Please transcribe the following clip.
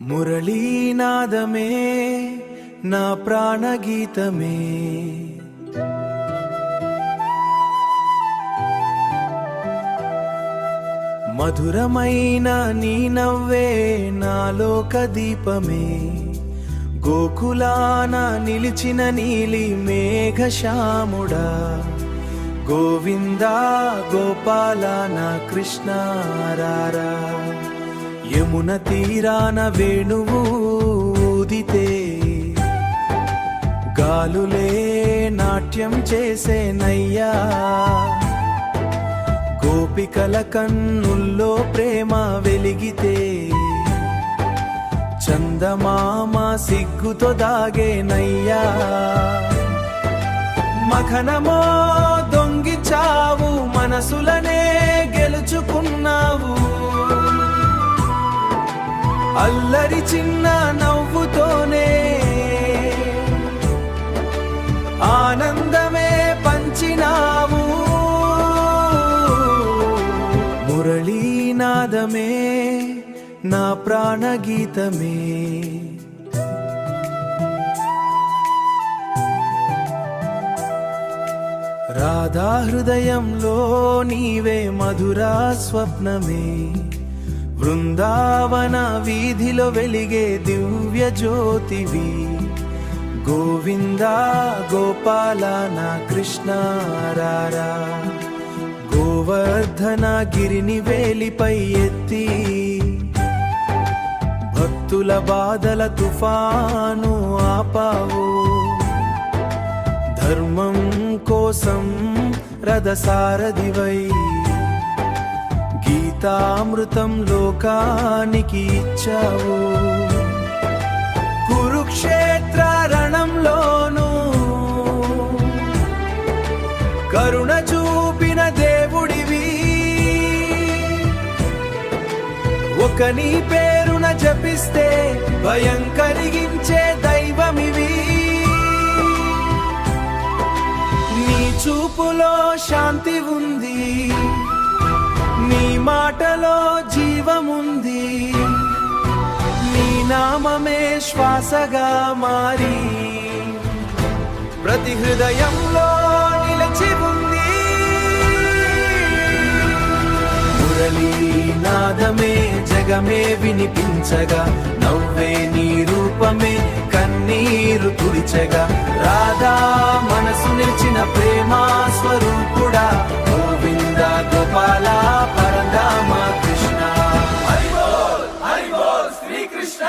మురళీనాదమే నా ప్రాణగీతమే మధురమైన నీ నవ్వే నా లోక దీపమే గోకులాన నిలిచిన నీలి మేఘశ్యాముడా గోవిందా గోపాల నా కృష్ణ రారా యమున తీరాన వేణువు ఊదితే గాలులే నాట్యం చేసేనయ్యా గోపికల కన్నుల్లో ప్రేమ వెలిగితే చందమామ సిగ్గుతో దాగేనయ్యా మఖనమో దొంగిచావు మనసులనే గెలుచుకున్నావు అల్లరి చిన్న నవ్వుతోనే ఆనందమే పంచినావు మురళీనాదమే నా ప్రాణగీతమే రాధా హృదయంలో నీవే మధురా స్వప్నమే బృందావన వీధిలో వెలిగే దివ్య జ్యోతివి గోవిందా గోపాల నా కృష్ణ రారా గోవర్ధన గిరిని వేలిపై ఎత్తి భక్తుల బాధల తుఫాను ఆపావు ధర్మం కోసం రథసారథివై గీతామృతం లోకానికి ఇచ్చావు కురుక్షేత్ర రణంలోను కరుణ చూపిన దేవుడివి ఒక నీ పేరున జపిస్తే భయం కలిగించే దైవమివి నీ చూపులో శాంతి ఉంది నీ మాటలో జీవముంది నీ నామమే శ్వాసగా మారి ప్రతి హృదయంలో నిలిచి ఉంది మురళీనాదమే జగమే వినిపించగా నవ్వే నీ రూపమే కన్నీరు తుడిచగా రాధా మనసు నిలిచిన ప్రేమా స్వరూపుడా గోవింద గోపాల పరంధామ కృష్ణ హరి బోల్ శ్రీ కృష్ణ